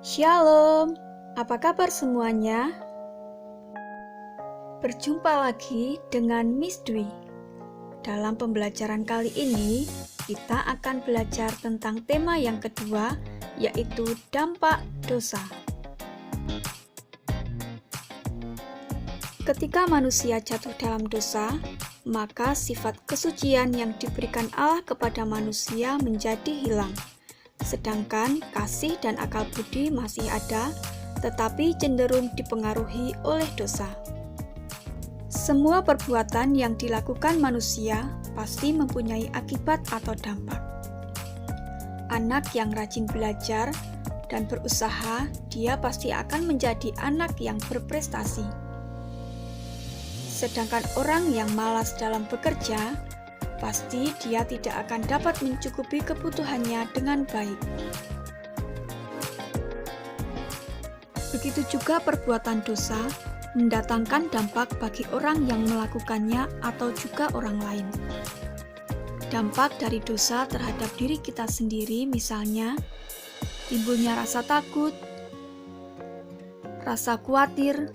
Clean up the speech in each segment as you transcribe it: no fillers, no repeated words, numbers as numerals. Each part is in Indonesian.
Shalom, apa kabar semuanya? Berjumpa lagi dengan Miss Dwi. Dalam pembelajaran kali ini, kita akan belajar tentang tema yang kedua, yaitu dampak dosa. Ketika manusia jatuh dalam dosa, maka sifat kesucian yang diberikan Allah kepada manusia menjadi hilang. Sedangkan kasih dan akal budi masih ada, tetapi cenderung dipengaruhi oleh dosa. Semua perbuatan yang dilakukan manusia pasti mempunyai akibat atau dampak. Anak yang rajin belajar dan berusaha, dia pasti akan menjadi anak yang berprestasi. Sedangkan orang yang malas dalam bekerja, pasti dia tidak akan dapat mencukupi kebutuhannya dengan baik. Begitu juga perbuatan dosa mendatangkan dampak bagi orang yang melakukannya atau juga orang lain. Dampak dari dosa terhadap diri kita sendiri misalnya, timbulnya rasa takut, rasa khawatir,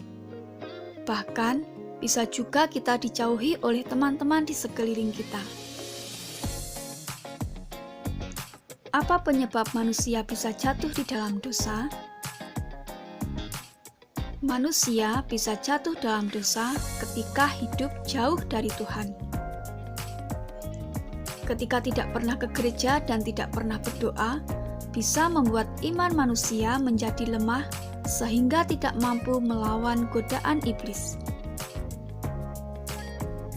bahkan bisa juga kita dijauhi oleh teman-teman di sekeliling kita. Apa penyebab manusia bisa jatuh di dalam dosa? Manusia bisa jatuh dalam dosa ketika hidup jauh dari Tuhan. Ketika tidak pernah ke gereja dan tidak pernah berdoa, bisa membuat iman manusia menjadi lemah sehingga tidak mampu melawan godaan iblis.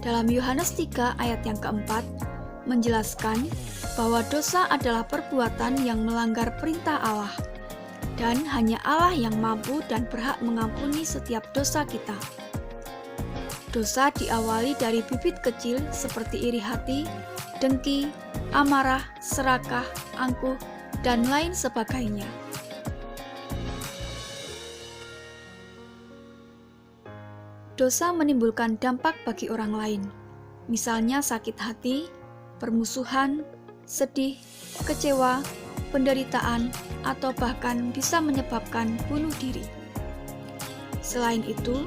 Dalam Yohanes 3 ayat yang keempat, menjelaskan bahwa dosa adalah perbuatan yang melanggar perintah Allah, dan hanya Allah yang mampu dan berhak mengampuni setiap dosa kita. Dosa diawali dari bibit kecil seperti iri hati, dengki, amarah, serakah, angkuh, dan lain sebagainya. Dosa menimbulkan dampak bagi orang lain, misalnya sakit hati, permusuhan, sedih, kecewa, penderitaan, atau bahkan bisa menyebabkan bunuh diri. Selain itu,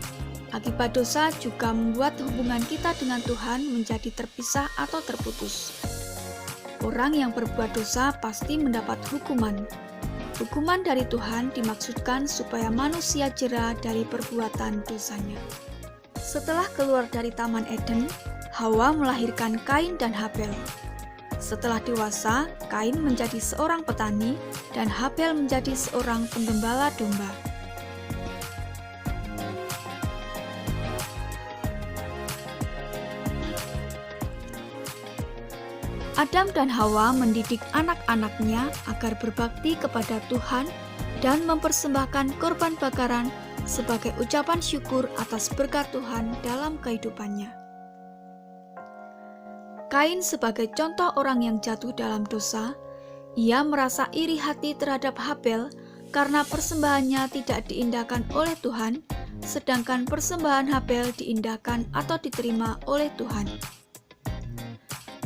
akibat dosa juga membuat hubungan kita dengan Tuhan menjadi terpisah atau terputus. Orang yang berbuat dosa pasti mendapat hukuman. Hukuman dari Tuhan dimaksudkan supaya manusia jera dari perbuatan dosanya. Setelah keluar dari Taman Eden, Hawa melahirkan Kain dan Habel. Setelah dewasa, Kain menjadi seorang petani dan Habel menjadi seorang penggembala domba. Adam dan Hawa mendidik anak-anaknya agar berbakti kepada Tuhan dan mempersembahkan korban bakaran sebagai ucapan syukur atas berkat Tuhan dalam kehidupannya. Kain sebagai contoh orang yang jatuh dalam dosa, ia merasa iri hati terhadap Habel karena persembahannya tidak diindahkan oleh Tuhan, sedangkan persembahan Habel diindahkan atau diterima oleh Tuhan.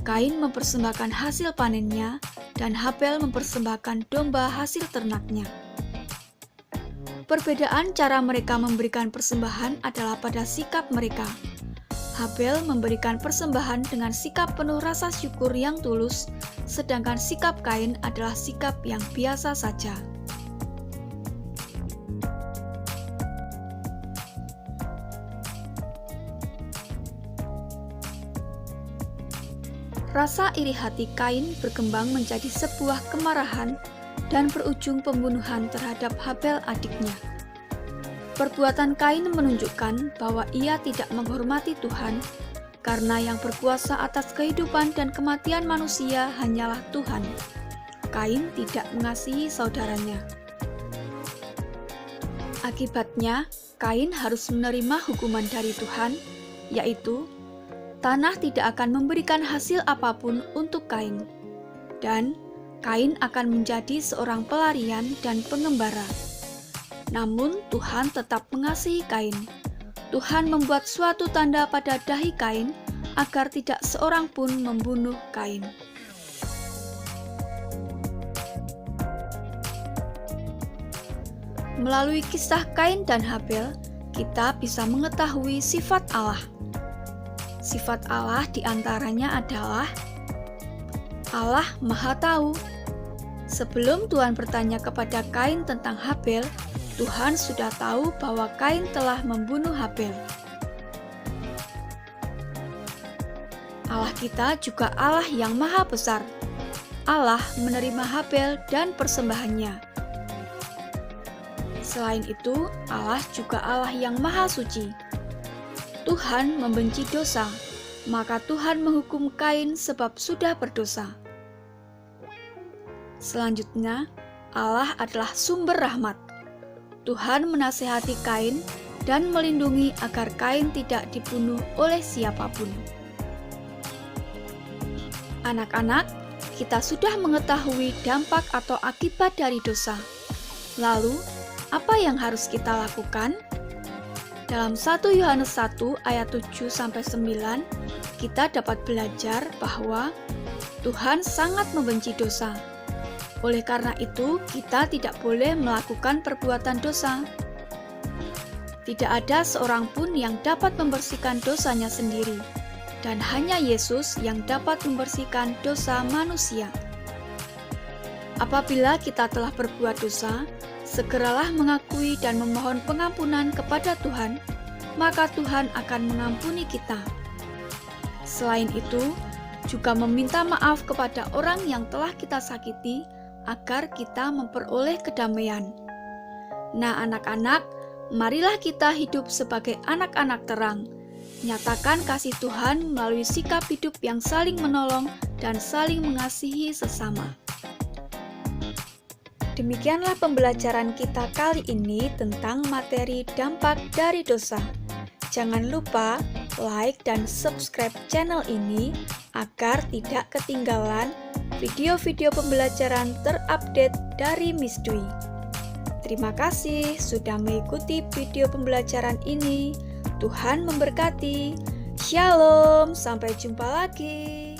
Kain mempersembahkan hasil panennya dan Habel mempersembahkan domba hasil ternaknya. Perbedaan cara mereka memberikan persembahan adalah pada sikap mereka. Habel memberikan persembahan dengan sikap penuh rasa syukur yang tulus, sedangkan sikap Kain adalah sikap yang biasa saja. Rasa iri hati Kain berkembang menjadi sebuah kemarahan dan berujung pembunuhan terhadap Habel adiknya. Perbuatan Kain menunjukkan bahwa ia tidak menghormati Tuhan, karena yang berkuasa atas kehidupan dan kematian manusia hanyalah Tuhan. Kain tidak mengasihi saudaranya. Akibatnya, Kain harus menerima hukuman dari Tuhan, yaitu tanah tidak akan memberikan hasil apapun untuk Kain, dan Kain akan menjadi seorang pelarian dan pengembara. Namun Tuhan tetap mengasihi Kain. Tuhan membuat suatu tanda pada dahi Kain agar tidak seorang pun membunuh Kain. Melalui kisah Kain dan Habel, kita bisa mengetahui sifat Allah. Sifat Allah diantaranya adalah Allah Maha Tahu. Sebelum Tuhan bertanya kepada Kain tentang Habel, Tuhan sudah tahu bahwa Kain telah membunuh Habel. Allah kita juga Allah yang maha besar. Allah menerima Habel dan persembahannya. Selain itu, Allah juga Allah yang maha suci. Tuhan membenci dosa, maka Tuhan menghukum Kain sebab sudah berdosa. Selanjutnya, Allah adalah sumber rahmat. Tuhan menasihati Kain dan melindungi agar Kain tidak dibunuh oleh siapapun. Anak-anak, kita sudah mengetahui dampak atau akibat dari dosa. Lalu, apa yang harus kita lakukan? Dalam 1 Yohanes 1 ayat 7-9, kita dapat belajar bahwa Tuhan sangat membenci dosa. Oleh karena itu, kita tidak boleh melakukan perbuatan dosa. Tidak ada seorang pun yang dapat membersihkan dosanya sendiri, dan hanya Yesus yang dapat membersihkan dosa manusia. Apabila kita telah berbuat dosa, segeralah mengakui dan memohon pengampunan kepada Tuhan, maka Tuhan akan mengampuni kita. Selain itu, juga meminta maaf kepada orang yang telah kita sakiti, agar kita memperoleh kedamaian. Nah, anak-anak, marilah kita hidup sebagai anak-anak terang. Nyatakan kasih Tuhan melalui sikap hidup yang saling menolong dan saling mengasihi sesama. Demikianlah pembelajaran kita kali ini tentang materi dampak dari dosa. Jangan lupa like dan subscribe channel ini agar tidak ketinggalan video-video pembelajaran terupdate dari Miss Dwi. Terima kasih sudah mengikuti video pembelajaran ini. Tuhan memberkati. Shalom, sampai jumpa lagi.